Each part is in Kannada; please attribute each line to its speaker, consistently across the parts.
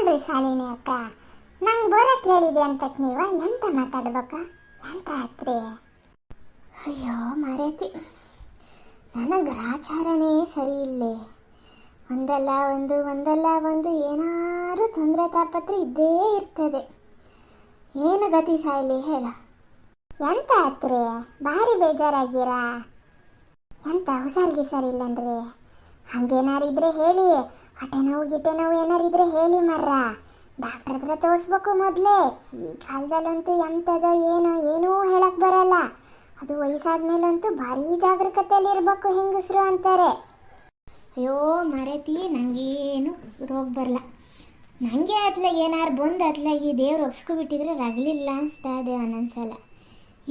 Speaker 1: ಅಲ್ರಿ ಶಾಲಿನಿ ಅಕ್ಕ, ನಂಗೆ ಬರಕ್ಕೆ ಹೇಳಿದೆ ಅಂತಕ್ ನೀವ ಎಂತ ಮಾತಾಡ್ಬೇಕ? ಎಂತ ಆತ್ರಿ? ಅಯ್ಯೋ ಮರೇತಿ, ನನಗೆ ಗ್ರಾಚಾರನೇ ಸರಿ ಇಲ್ಲೇ. ಒಂದಲ್ಲ ಒಂದು ಏನಾರು ತೊಂದರೆ ತಾಪತ್ರೆ ಇದ್ದೇ ಇರ್ತದೆ. ಏನು ಗತಿ ಸಾಯ್ಲಿ ಹೇಳ? ಎಂತ ಆತ್ರಿ? ಭಾರಿ ಬೇಜಾರಾಗಿರಾ? ಎಂತ ಹುಷಾರಿಗೆ ಸರಿ ಇಲ್ಲನ್ರಿ? ಹಂಗೇನಾರಿದ್ರೆ ಹೇಳಿ, ಹೊಟ್ಟೆ ನೋವು ಏನಾರಿದ್ರೆ ಹೇಳಿ ಮರ್ರ, ಡಾಕ್ಟರ್ ಹತ್ರ ತೋರಿಸ್ಬೇಕು ಮೊದಲೇ. ಈ ಕಾಲದಲ್ಲಂತೂ ಎಂಥದೋ ಏನೂ ಹೇಳಕ್ ಬರಲ್ಲ. ಅದು ವಯಸ್ಸಾದ್ಮೇಲಂತೂ ಭಾರಿ ಜಾಗರೂಕತೆಯಲ್ಲಿ ಇರಬೇಕು ಹೆಂಗಸರು ಅಂತಾರೆ. ಅಯ್ಯೋ ಮರೇತಿ, ನನಗೇನು ರೋಗ ಬರಲ್ಲ. ನನಗೆ ಅತ್ಲಾಗ ಏನಾರು ಬಂದು ಅತ್ಲಾಗಿ ದೇವ್ರು ಒಪ್ಸ್ಕೊಬಿಟ್ಟಿದ್ರೆ ರಗಲಿಲ್ಲ ಅನಿಸ್ತಾ ಇದೆ ಒಂದೊಂದ್ಸಲ.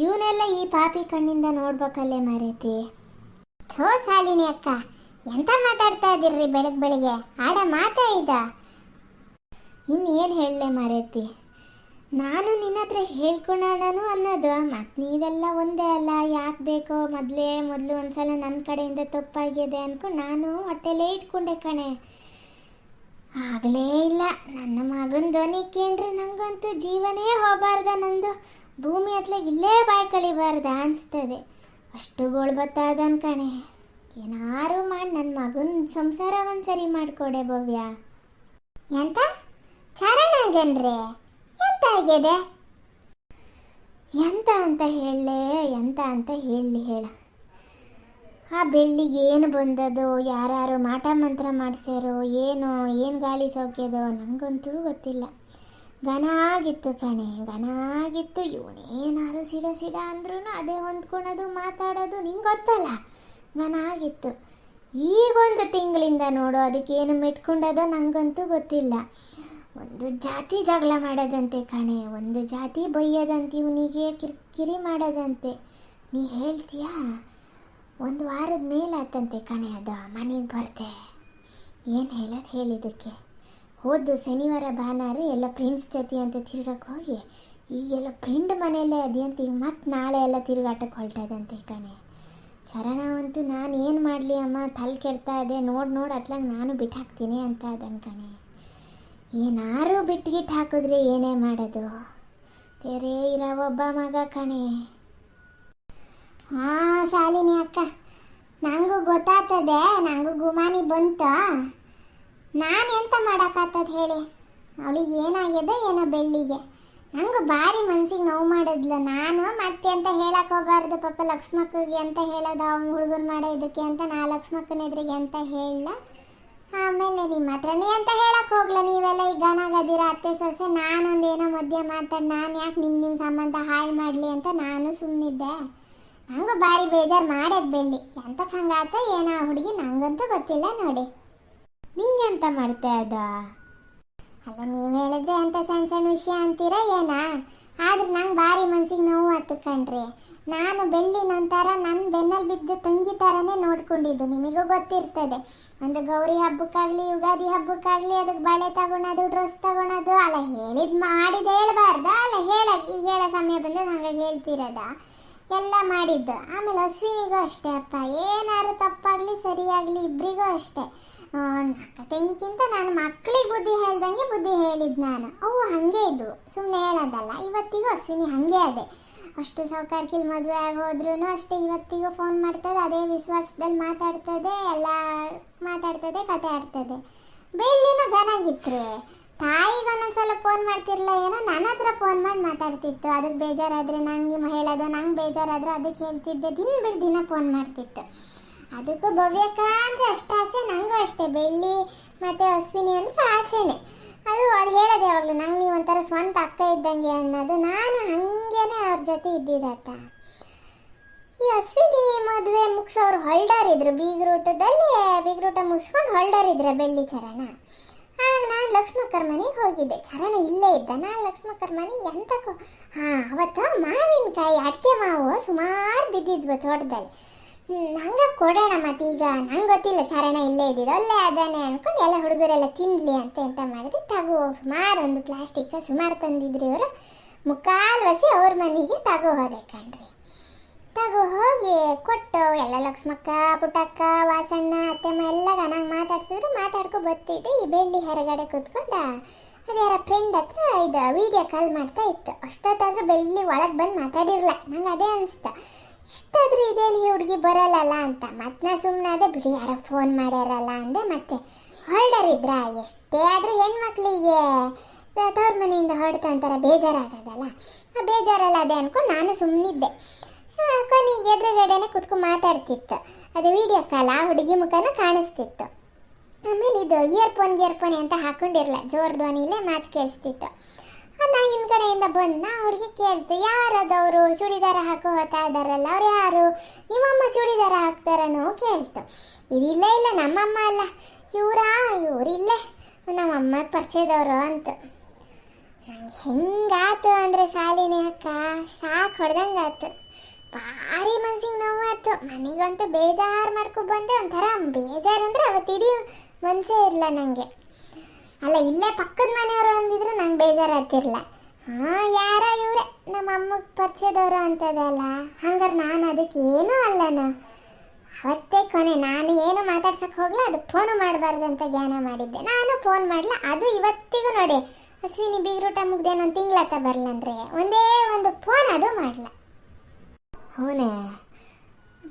Speaker 1: ಇವನ್ನೆಲ್ಲ ಈ ಪಾಪಿ ಕಣ್ಣಿಂದ ನೋಡ್ಬೇಕಲ್ಲೇ ಮರೇತಿ. ಥೋ ಶಾಲಿನಿ ಅಕ್ಕ, ಎಂತ ಮಾತಾಡ್ತಾ ಇದ್ದೀರ್ರಿ ಬೆಳಗ್ಗೆ ಆಡ ಮಾತಾ ಇದ್ದ? ಇನ್ನೇನು ಹೇಳಲೆ ಮರೇತಿ, ನಾನು ನಿನ್ನ ಹತ್ರ ಹೇಳ್ಕೊಳ್ಳೋಣನು ಅನ್ನೋದು, ಮತ್ತು ನೀವೆಲ್ಲ ಒಂದೇ ಅಲ್ಲ, ಯಾಕೆ ಬೇಕೋ ಮೊದಲು ಒಂದ್ಸಲ ನನ್ನ ಕಡೆಯಿಂದ ತಪ್ಪಾಗಿದೆ ಅಂದ್ಕೊಂಡು ನಾನು ಹೊಟ್ಟೆಲೇ ಇಟ್ಕೊಂಡೆ ಕಣೆ. ಆಗಲೇ ಇಲ್ಲ. ನನ್ನ ಮಗನ ಧ್ವನಿ ಕೇಳ್ರೆ ನನಗಂತೂ ಜೀವನೇ ಹೋಗಬಾರ್ದ, ನಂದು ಭೂಮಿ ಹತ್ಲಾಗ ಇಲ್ಲೇ ಬಾಯಿ ಕಳಿಬಾರ್ದ ಅನಿಸ್ತದೆ. ಅಷ್ಟು ಗೋಳು ಬತ್ತಾದನ್ ಕಣೆ. ಏನಾರು ಮಾಡಿ ನನ್ನ ಮಗನ ಸಂಸಾರ ಒಂದು ಸರಿ ಮಾಡಿಕೊಡೆ ಭವ್ಯ. ಎಂತ ಚರಣಗನ್ರಿ? ಎಂತ ಆಗಿದೆ? ಎಂತ ಅಂತ ಹೇಳಲಿ ಹೇಳ? ಆ ಬೆಳ್ಳಿಗೆ ಏನು ಬಂದದೋ, ಯಾರು ಮಾಟ ಮಂತ್ರ ಮಾಡಿಸ್ಯಾರೋ, ಏನು ಗಾಳಿ ಸೌಕ್ಯದೋ ನನಗಂತೂ ಗೊತ್ತಿಲ್ಲ. ಘನ ಆಗಿತ್ತು ಕಣೆ, ಘನ ಆಗಿತ್ತು. ಇವನೇನಾರು ಸಿಡ ಅಂದ್ರೂ ಅದೇ ಹೊಂದ್ಕೊಳೋದು ಮಾತಾಡೋದು ನಿಂಗೆ ಗೊತ್ತಲ್ಲ, ಘನ ಆಗಿತ್ತು. ಈಗೊಂದು ತಿಂಗಳಿಂದ ನೋಡು ಅದಕ್ಕೇನು ಮೆಟ್ಕೊಂಡದೋ ನನಗಂತೂ ಗೊತ್ತಿಲ್ಲ. ಒಂದು ಜಾತಿ ಜಗಳ ಮಾಡೋದಂತೆ ಕಣೆ, ಒಂದು ಜಾತಿ ಬೈಯೋದಂತೆ, ಇವನಿಗೆ ಕಿರಿಕಿರಿ ಮಾಡೋದಂತೆ. ನೀ ಹೇಳ್ತೀಯಾ? ಒಂದು ವಾರದ ಮೇಲಾತಂತೆ ಕಣೆ ಅದು ಮನೆಗೆ ಬರ್ದೆ. ಏನು ಹೇಳಿದ್ದಕ್ಕೆ ಹೋದ ಶನಿವಾರ ಭಾನುವಾರ ಎಲ್ಲ ಫ್ರೆಂಡ್ಸ್ ಜೊತೆ ಅಂತ ತಿರ್ಗಕ್ಕೆ ಹೋಗಿ ಈಗೆಲ್ಲ ಫ್ರೆಂಡ್ ಮನೆಯಲ್ಲೇ ಅದೇಂತ ಈಗ ಮತ್ತೆ ನಾಳೆ ಎಲ್ಲ ತಿರುಗಾಟಕ್ಕೆ ಹೊರಟದಂತೆ ಕಣೆ. ಚರಣವಂತೂ ನಾನು ಏನು ಮಾಡಲಿ ಅಮ್ಮ, ತಲೆ ಕೆಡ್ತಾ ಇದೆ, ನೋಡಿ ಅತ್ಲಾಗ ನಾನು ಬಿಟ್ಟು ಹಾಕ್ತೀನಿ ಅಂತ ಅದನ್ ಕಣೆ. ಏನಾರು ಬಿಟ್ಟು ಹಾಕಿದ್ರೆ ಏನೇ ಮಾಡೋದು? ಬೇರೆ ಇರೋ ಒಬ್ಬ ಮಗ ಕಣೆ. ಹಾಂ ಶಾಲಿನಿ ಅಕ್ಕ, ನನಗೂ ಗೊತ್ತಾಗ್ತದೆ, ನನಗೂ ಗುಮಾನಿ ಬಂತು. ನಾನು ಎಂತ ಮಾಡೋಕ್ಕಾಗ್ತದೆ ಹೇಳಿ? ಅವಳಿಗೆ ಏನಾಗಿದೆ ಏನೋ ಬೆಳ್ಳಿಗೆ. ನನಗೂ ಭಾರಿ ಮನ್ಸಿಗೆ ನೋವು ಮಾಡಿದ್ಲು. ನಾನು ಮತ್ತೆ ಅಂತ ಹೇಳಕ್ಕೆ ಹೋಗಬಾರ್ದು ಪಾಪ ಲಕ್ಷ್ಮಕ್ಕಗೆ ಅಂತ ಹೇಳೋದು, ಅವ್ನು ಹುಡುಗರು ಮಾಡೋ ಇದಕ್ಕೆ ಅಂತ ನಾ ಲಕ್ಷ್ಮಕ್ಕನ ಎದುರಿಗೆ ಅಂತ ಹೇಳಲ್ಲ. ಆಮೇಲೆ ನಿಮ್ಮ ಹತ್ರನೇ ಅಂತ ಹೇಳಕ್ಕೆ ಹೋಗ್ಲ, ನೀವೆಲ್ಲ ಈಗ ಗಾನಾಗದಿರ ಅತ್ತೆ ಸೊಸೆ, ನಾನೊಂದೇನೋ ಮಧ್ಯೆ ಮಾತಾಡಿ ನಾನು ಯಾಕೆ ನಿಮ್ಮ ಸಂಬಂಧ ಹಾಳು ಮಾಡಲಿ ಅಂತ ನಾನು ಸುಮ್ಮನಿದ್ದೆ. ನನಗೂ ಭಾರಿ ಬೇಜಾರು ಮಾಡೋದು ಬೆಳ್ಳಿ. ಎಂತಕ್ಕೆ ಹಂಗಾತ ಏನೋ ಹುಡುಗಿ, ನನಗಂತೂ ಗೊತ್ತಿಲ್ಲ ನೋಡಿ. ನಿಂಗೆ ಎಂತ ಮಾಡ್ತಾ ಅದ? ಅಲ್ಲ ನೀವು ಹೇಳಿದ್ರೆ ಅಂತ ಸಣ್ಣ ವಿಷಯ ಅಂತೀರ ಏನ? ಆದ್ರೆ ನಂಗೆ ಭಾರಿ ಮನ್ಸಿಗೆ ನೋವು ಆಯ್ತು ಕಣ್ರಿ. ನಾನು ಬೆಳ್ಳಿ ನಂತರ ನನ್ನ ಬೆನ್ನಲ್ಲಿ ಬಿದ್ದು ತಂಗಿ ಥರನೇ ನೋಡ್ಕೊಂಡಿದ್ದು, ನಿಮಗೂ ಗೊತ್ತಿರ್ತದೆ. ಒಂದು ಗೌರಿ ಹಬ್ಬಕ್ಕಾಗಲಿ ಯುಗಾದಿ ಹಬ್ಬಕ್ಕಾಗಲಿ ಅದಕ್ಕೆ ಬಳೆ ತಗೊಳೋದು, ಡ್ರೆಸ್ ತಗೊಳೋದು, ಅಲ್ಲ ಮಾಡಿದ್ದು ಹೇಳ್ಬಾರ್ದು, ಅಲ್ಲ ಈಗ ಹೇಳೋ ಸಮಯ ಬಂದು ಹಂಗಾಗಿ ಹೇಳ್ತಿರೋದ ಎಲ್ಲ ಮಾಡಿದ್ದು. ಆಮೇಲೆ ಅಶ್ವಿನಿಗೂ ಅಷ್ಟೇ ಅಪ್ಪ, ಏನಾದ್ರು ತಪ್ಪಾಗಲಿ ಸರಿಯಾಗಲಿ ಇಬ್ಬರಿಗೂ ಅಷ್ಟೇ. ಅಕ್ಕ ತಂಗಿಗಿಂತ ನಾನು ಮಕ್ಕಳಿಗೆ ಬುದ್ಧಿ ಹೇಳ್ದಂಗೆ ಬುದ್ಧಿ ಹೇಳಿದ್ದು ನಾನು. ಅವು ಹಾಗೆ ಇದ್ವು, ಸುಮ್ಮನೆ ಹೇಳೋದಲ್ಲ. ಇವತ್ತಿಗೂ ಅಶ್ವಿನಿ ಹಾಗೆ ಅದೇ, ಅಷ್ಟು ಸೌಕರ್ಯಕ್ಕೆ ಮದುವೆ ಆಗೋದ್ರೂ ಅಷ್ಟೇ ಇವತ್ತಿಗೂ ಫೋನ್ ಮಾಡ್ತದೆ, ಅದೇ ವಿಶ್ವಾಸದಲ್ಲಿ ಮಾತಾಡ್ತದೆ, ಎಲ್ಲ ಮಾತಾಡ್ತದೆ, ಕತೆ ಆಡ್ತದೆ. ಬೆಳ್ಳಿನೂ ಘನಾಗಿತ್ತು. ತಾಯಿಗೆ ಒಂದೊಂದ್ಸಲ ಫೋನ್ ಮಾಡ್ತಿರ್ಲ ಏನೋ, ನನ್ನ ಹತ್ರ ಫೋನ್ ಮಾಡಿ ಮಾತಾಡ್ತಿತ್ತು. ಅದಕ್ಕೆ ಬೇಜಾರಾದರೆ ನಂಗೆ ಹೇಳೋದು, ನಂಗೆ ಬೇಜಾರಾದರೆ ಅದಕ್ಕೆ ಹೇಳ್ತಿದ್ದೆ. ದಿನ ಫೋನ್ ಮಾಡ್ತಿತ್ತು. ಅದಕ್ಕೂ ಭವ್ಯಕ್ಕ ಅಂದರೆ ಅಷ್ಟು ಆಸೆ, ನನಗೂ ಅಷ್ಟೇ. ಬೆಳ್ಳಿ ಮತ್ತು ಅಶ್ವಿನಿ ಅಂದರೆ ಆಸೆನೇ. ಅದು ಹೇಳೋದು ಯಾವಾಗಲೂ, ನಂಗೆ ನೀವು ಒಂಥರ ಸ್ವಂತ ಅಕ್ಕ ಇದ್ದಂಗೆ ಅನ್ನೋದು. ನಾನು ಹಾಗೇನೆ ಅವ್ರ ಜೊತೆ ಇದ್ದಿದ್ದತ್ತ. ಈ ಅಶ್ವಿನಿ ಮದುವೆ ಮುಗಿಸೋರು ಹೊಲ್ಡರ್ ಇದ್ರು, ಬೀಗ್ರೂಟ ಮುಗಿಸ್ಕೊಂಡು ಹೊಲ್ಡರ್ ಇದ್ರೆ ಬೆಳ್ಳಿ ಚರಣ. ಆಗ ನಾನು ಲಕ್ಷ್ಮಕ್ಕರ ಮನೆಗೆ ಹೋಗಿದ್ದೆ. ಚರಣ ಇಲ್ಲೇ ಇದ್ದ. ನಾನು ಲಕ್ಷ್ಮಕ್ಕರ ಮನೆಗೆ ಎಂತಕ್ಕೂ ಅವತ್ತು ಮಾವಿನಕಾಯಿ ಅಡಿಕೆ ಮಾವು ಸುಮಾರು ಬಿದ್ದಿದ್ವು ತೋಟದಲ್ಲಿ. ಹಂಗೆ ಕೊಡೋಣ ಮತ್ತು ಈಗ ನಂಗೆ ಗೊತ್ತಿಲ್ಲ ಚರಣ ಇಲ್ಲೇ ಇದ್ದಿದ್ದು, ಅಲ್ಲೇ ಅದಾನೆ ಅಂದ್ಕೊಂಡು ಎಲ್ಲ ಹುಡುಗರೆಲ್ಲ ತಿನ್ನಲಿ ಅಂತ ಎಂತ ಮಾಡಿದೆ, ಸುಮಾರು ಒಂದು ಪ್ಲಾಸ್ಟಿಕ್ ಸುಮಾರು ತಂದಿದ್ರಿ ಇವರು. ಮುಕ್ಕಾಲು ವಸಿ ಅವ್ರ ಮನೆಗೆ ಹೋದೆ ಕಣ್ರಿ. ಹೋಗಿ ಕೊಟ್ಟು ಎಲ್ಲ ಲಕ್ಷ್ಮಕ್ಕ, ಪುಟ್ಟಕ್ಕ, ವಾಸಣ್ಣ, ಅತ್ತೆಮ್ಮ ಎಲ್ಲ ನಂಗೆ ಮಾತಾಡ್ಸಿದ್ರು. ಮಾತಾಡ್ಕೊ ಬರ್ತಿದ್ದೆ. ಈ ಬೆಳ್ಳಿ ಹೊರಗಡೆ ಕೂತ್ಕೊಂಡ ಅದು ಯಾರ ಫ್ರೆಂಡ್ ಹತ್ರ ಇದು ವಿಡಿಯೋ ಕಾಲ್ ಮಾಡ್ತಾ ಇತ್ತು. ಅಷ್ಟೊತ್ತಾದ್ರೂ ಬೆಳ್ಳಿ ಒಳಗೆ ಬಂದು ಮಾತಾಡಿರಲ್ಲ. ನಂಗೆ ಅದೇ ಅನಿಸ್ತಾ, ಇಷ್ಟಾದ್ರೂ ಇದೇನು ಈ ಹುಡುಗಿ ಬರಲ್ಲಲ್ಲ ಅಂತ. ಮತ್ತೆ ನಾ ಸುಮ್ಮನೆ ಅದೇ, ಬಿಡಿ ಯಾರೋ ಫೋನ್ ಮಾಡ್ಯಾರಲ್ಲ ಅಂದೆ. ಮತ್ತೆ ಹೊರಡರಿದ್ರ ಎಷ್ಟೇ ಆದರೂ ಹೆಣ್ಮಕ್ಳಿಗೆ ತವ್ರ ಮನೆಯಿಂದ ಹೊರಡ್ತಂತಾರ ಬೇಜಾರಾಗೋದಲ್ಲ, ಆ ಬೇಜಾರಲ್ಲ ಅದೇ ಅಂದ್ಕೊಂಡು ನಾನು ಸುಮ್ಮನಿದ್ದೆ. ಕೊನೆಗೆ ಎದುರುಗಡೆನೆ ಕುತ್ಕೊಂಡು ಮಾತಾಡ್ತಿತ್ತು. ಅದು ವಿಡಿಯೋ ಕಾಲ್, ಆ ಹುಡುಗಿ ಮುಖನೂ ಕಾಣಿಸ್ತಿತ್ತು. ಆಮೇಲೆ ಇದು ಇಯರ್ಫೋನ್ ಅಂತ ಹಾಕೊಂಡಿರಲ್ಲ, ಜೋರ್ ಧ್ವನಿಲೇ ಮಾತು ಕೇಳಿಸ್ತಿತ್ತು. ನಾ ಹಿಂದ್ಗಡೆಯಿಂದ ಬಂದು ನಾ ಹುಡುಗಿ ಕೇಳ್ತು, ಯಾರದವರು ಚೂಡಿದಾರ ಹಾಕೋ ಹೋಗ್ತಾ ಇದ್ದಾರಲ್ಲ, ಅವ್ರು ಯಾರು, ನಿಮ್ಮಮ್ಮ ಚೂಡಿದಾರ ಹಾಕ್ತಾರನೋ ಕೇಳ್ತು. ಇದಿಲ್ಲ ಇಲ್ಲ ನಮ್ಮಮ್ಮ ಅಲ್ಲ, ಇವರಿಲ್ಲೇ ನಮ್ಮಮ್ಮ ಪರಿಚಯದವರು ಅಂತ. ನಂಗೆ ಹೆಂಗಾತು ಅಂದರೆ ಸಾಲಿನಿ ಅಕ್ಕ ಸಾಕು ಹೊಡೆದಂಗಾತು. ಭಾರಿ ಮನ್ಸಿಗೆ ನೋವಾಯ್ತು. ಮನೆಗಂತೂ ಬೇಜಾರು ಬಂದೆ. ಒಂಥರ ಬೇಜಾರು ಅಂದರೆ ಅವತ್ತಿಡೀ ಮನಸ್ಸೇ ಇರಲ್ಲ ನನಗೆ. ಅಲ್ಲ, ಇಲ್ಲೇ ಪಕ್ಕದ ಮನೆಯವರು ಅಂದಿದ್ರು ನಂಗೆ ಬೇಜಾರಾಗ್ತಿರಲ್ಲ. ಯಾರ ಇವರೇ ನಮ್ಮ ಅಮ್ಮಗೆ ಪರಿಚಯದವರು ಅಂತದಲ್ಲ. ಹಂಗಾರೆ ನಾನು ಅದಕ್ಕೇನೂ ಅಲ್ಲನ. ಅವತ್ತೇ ಕೊನೆ, ನಾನು ಏನು ಮಾತಾಡ್ಸಕ್ಕೆ ಹೋಗ್ಲ, ಅದು ಫೋನು ಮಾಡಬಾರ್ದಂತ ಜ್ಞಾನ ಮಾಡಿದ್ದೆ. ನಾನು ಫೋನ್ ಮಾಡಲ. ಅದು ಇವತ್ತಿಗೂ ನೋಡಿ, ಅಶ್ವಿನಿ ಬೀಗ್ರೂಟ ಮುಗ್ದೇನೋ ಒಂದು ತಿಂಗಳತ್ತ ಬರಲನ್ರಿ, ಒಂದೇ ಒಂದು ಫೋನ್ ಅದು ಮಾಡಲ. ಅವನೇ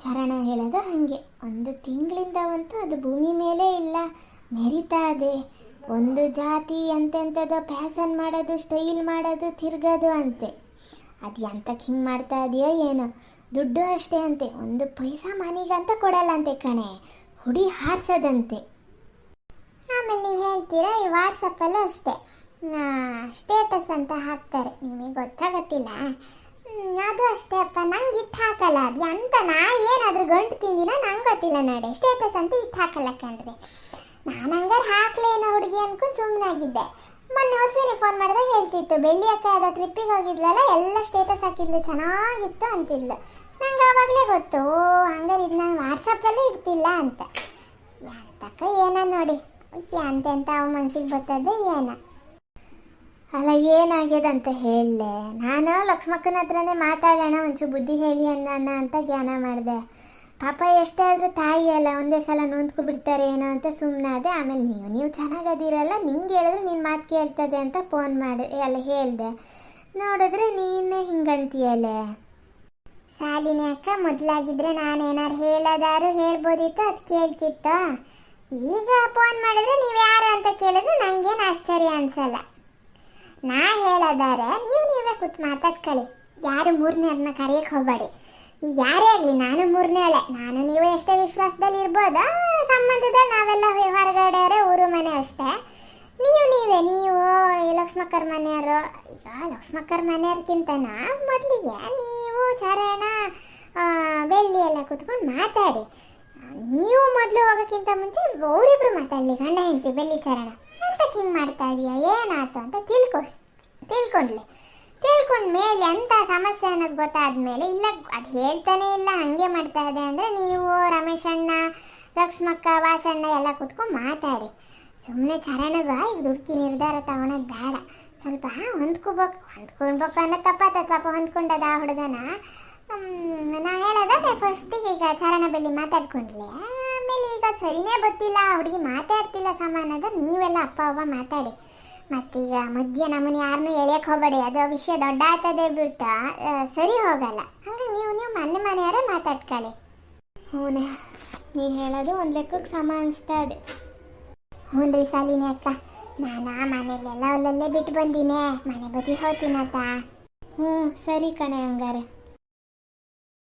Speaker 1: ಚರಣ ಹೇಳೋದು ಹಾಗೆ, ಒಂದು ತಿಂಗಳಿಂದ ಅಂತೂ ಅದು ಭೂಮಿ ಮೇಲೆ ಇಲ್ಲ, ಮೆರಿತಾ ಇದೆ. ಒಂದು ಜಾತಿ ಎಂತೆಂಥದ್ದು ಫ್ಯಾಷನ್ ಮಾಡೋದು, ಸ್ಟೈಲ್ ಮಾಡೋದು, ತಿರ್ಗೋದು ಅಂತೆ. ಅದು ಎಂತಕ್ಕೆ ಹಿಂಗೆ ಮಾಡ್ತಾ ಇದೆಯೋ ಏನೋ. ದುಡ್ಡು ಅಷ್ಟೇ ಅಂತೆ, ಒಂದು ಪೈಸಾ ಮನೆಗಂತ ಕೊಡಲ್ಲ ಅಂತೆ ಕಣೆ, ಹುಡಿ ಹಾರಿಸೋದಂತೆ. ಆಮೇಲೆ ನೀವು ಹೇಳ್ತೀರಾ, ಈ ವಾಟ್ಸಪ್ಪಲ್ಲೂ ಅಷ್ಟೇ ಸ್ಟೇಟಸ್ ಅಂತ ಹಾಕ್ತಾರೆ, ನಿಮಗೆ ಗೊತ್ತಾಗತ್ತಿಲ್ಲ. ಅದು ಅಷ್ಟೇ ಅಪ್ಪ, ನಂಗೆ ಇಟ್ಟು ಹಾಕಲ್ಲ. ಅದು ಅಂತ ನಾ ಏನಾದರೂ ಗಂಟು ತಿಂದಿನ ನಂಗೆ ಗೊತ್ತಿಲ್ಲ ನೋಡಿ. ಸ್ಟೇಟಸ್ ಅಂತ ಇಟ್ಟು ಹಾಕಲ್ಲ ಕಣ್ರಿ. ನಾನು ಹಂಗಾರೆ ಹಾಕ್ಲೇನೋ ಹುಡುಗಿ ಅನ್ಕೊಂಡು ಸುಮ್ಮನಾಗಿದ್ದೆ. ಮೊನ್ನೆ ಅಶ್ವಿನಿ ಫೋನ್ ಮಾಡಿದಾಗ ಹೇಳ್ತಿತ್ತು, ಬೆಳ್ಳಿ ಅಕ್ಕ ಯಾವುದೋ ಟ್ರಿಪ್ಪಿಗೆ ಹೋಗಿದ್ಲಲ್ಲ, ಎಲ್ಲ ಸ್ಟೇಟಸ್ ಹಾಕಿದ್ಲು, ಚೆನ್ನಾಗಿತ್ತು ಅಂತಿದ್ಲು. ನಂಗೆ ಆವಾಗಲೇ ಗೊತ್ತು, ಹಂಗಾರೆ ಇದು ನಾನು ವಾಟ್ಸಪ್ಪಲ್ಲೇ ಇಡ್ತಿಲ್ಲ ಅಂತ. ಎಂತಕ್ಕ ಏನೋ ನೋಡಿ, ಎಂತೆಂತ ಅವ ಮನ್ಸಿಗೆ ಬರ್ತದೆ ಏನೋ. ಅಲ್ಲ, ಏನಾಗ್ಯದ ಅಂತ ಹೇಳಲೆ. ನಾನು ಲಕ್ಷ್ಮಕ್ಕನ ಹತ್ರನೇ ಮಾತಾಡೋಣ, ಒಂಚೂರು ಬುದ್ಧಿ ಹೇಳಿ ಅಣ್ಣ ಅಂತ ಜ್ಞಾನ ಮಾಡಿದೆ. ಪಾಪ ಎಷ್ಟೇ ಆದರೂ ತಾಯಿ ಅಲ್ಲ, ಒಂದೇ ಸಲ ನೊಂದ್ಕೊಬಿಡ್ತಾರೆ ಏನೋ ಅಂತ ಸುಮ್ಮನಾದೆ. ಆಮೇಲೆ ನೀವು ಚೆನ್ನಾಗದಿರಲ್ಲ, ನಿಂಗೆ ಹೇಳಿದ್ರೆ ನಿನ್ನ ಮಾತು ಕೇಳ್ತದೆ ಅಂತ ಫೋನ್ ಮಾಡಿ ಎಲ್ಲ ಹೇಳಿದೆ. ನೋಡಿದ್ರೆ ನೀನೇ ಹಿಂಗಂತೀಯಲ್ಲೇ. ಸಾಲಿನಿ ಅಕ್ಕ ಮೊದಲಾಗಿದ್ರೆ ನಾನೇನಾರು ಹೇಳೋದಾರು ಹೇಳ್ಬೋದಿತ್ತು, ಅದು ಕೇಳ್ತಿತ್ತು. ಈಗ ಫೋನ್ ಮಾಡಿದ್ರೆ ನೀವು ಯಾರು ಅಂತ ಕೇಳಿದ್ರೆ ನನಗೇನು ಆಶ್ಚರ್ಯ ಅನ್ಸಲ್ಲ. ನಾ ಹೇಳೋದಾರೆ ನೀವೇ ಕೂತ್ ಮಾತಾಡ್ಕೊಳ್ಳಿ, ಯಾರು ಮೂರನೇರನ್ನ ಕರೆಯಕ್ಕೆ ಹೋಗಬೇಡಿ. ಈಗ ಯಾರೇ ಆಗಲಿ, ನಾನು ಮೂರನೇಳೆ, ನಾನು ನೀವು ಎಷ್ಟೇ ವಿಶ್ವಾಸದಲ್ಲಿ ಇರ್ಬೋದಾ, ಸಂಬಂಧದಲ್ಲಿ ನಾವೆಲ್ಲ ಹೊರಗಡೆ ಊರು ಮನೆ ಅಷ್ಟೇ. ನೀವು ಲಕ್ಷ್ಮಕ್ಕರ ಮನೆಯವರು. ಈಗ ಲಕ್ಷ್ಮಕ್ಕರ ಮನೆಯವ್ರಕ್ಕಿಂತನ ಮೊದಲಿಗೆ ನೀವು ಚರಣ ಬೆಳ್ಳಿ ಎಲ್ಲ ಕೂತ್ಕೊಂಡು ಮಾತಾಡಿ. ನೀವು ಮೊದಲು ಹೋಗೋಕ್ಕಿಂತ ಮುಂಚೆ ಅವರಿಬ್ರು ಮಾತಾಡಲಿ, ಗಂಡ ಹೆಂಡತಿ ಬೆಳ್ಳಿ ಚರಣ ಅಂತ ಹಿಂಗೆ ಮಾಡ್ತಾ ಇದೀಯ ಏನಾಯ್ತು ಅಂತ ತಿಳ್ಕೊಂಡ್ಮೇಲೆ ಎಂಥ ಸಮಸ್ಯೆ ಅನ್ನೋದು ಗೊತ್ತಾದ್ಮೇಲೆ, ಇಲ್ಲ ಅದು ಹೇಳ್ತಾನೆ ಇಲ್ಲ ಹಂಗೆ ಮಾಡ್ತಾ ಇದೆ ಅಂದರೆ ನೀವು ರಮೇಶಣ್ಣ, ಲಕ್ಷ್ಮಕ್ಕ, ವಾಸಣ್ಣ ಎಲ್ಲ ಕೂತ್ಕೊಂಡು ಮಾತಾಡಿ. ಸುಮ್ಮನೆ ಚರಣಗ ಈಗ ದುಡ್ಕಿ ನಿರ್ಧಾರ ತಗೊಳೋದು ಬೇಡ. ಸ್ವಲ್ಪ ಹೊಂದ್ಕೊಬೇಕು ಅನ್ನೋ ತಪ್ಪಾತ. ಪಾಪ ಹೊಂದ್ಕೊಂಡದ ಆ ಹುಡುಗನ. ನಾ ಹೇಳೋದೇ ಫಸ್ಟಿಗೆ ಈಗ ಚರಣ ಬೆಳ್ಳಿ ಮಾತಾಡ್ಕೊಂಡ್ಲಿ. ಆಮೇಲೆ ಈಗ ಸರಿನೇ ಗೊತ್ತಿಲ್ಲ, ಹುಡುಗಿ ಮಾತಾಡ್ತಿಲ್ಲ ಸಮಾನದ, ನೀವೆಲ್ಲ ಅಪ್ಪ ಅವ್ವ ಮಾತಾಡಿ. ಮತ್ತೀಗ ಮಧ್ಯ ನಮ್ಮನೆ ಯಾರನ್ನೂ ಎಳೆಯಕ್ಕೆ ಹೋಗಬೇಡಿ, ಅದು ವಿಷಯ ದೊಡ್ಡ ಆಗ್ತದೆ ಬಿಟ್ಟು ಸರಿ ಹೋಗಲ್ಲ. ಹಂಗಾಗಿ ನೀವು ಮನೆಯವರೇ ಮಾತಾಡ್ಕೊಳ್ಳಿ. ಹ್ಞೂ, ನೀ ಹೇಳೋದು ಒಂದು ಲೆಕ್ಕಕ್ಕೆ ಸಮ ಅನಿಸ್ತಾ ಇದೆ. ಹ್ಞೂ ರೀ ಸಾಲಿನಿ ಅಕ್ಕ, ನಾನು ಮನೇಲೆಲ್ಲ ಅಲ್ಲಲ್ಲೇ ಬಿಟ್ಟು ಬಂದೀನಿ, ಮನೆ ಬದಿ ಹೋಗ್ತೀನತ್ತ. ಹ್ಞೂ ಸರಿ ಕಣೆ ಹಂಗಾರೆ.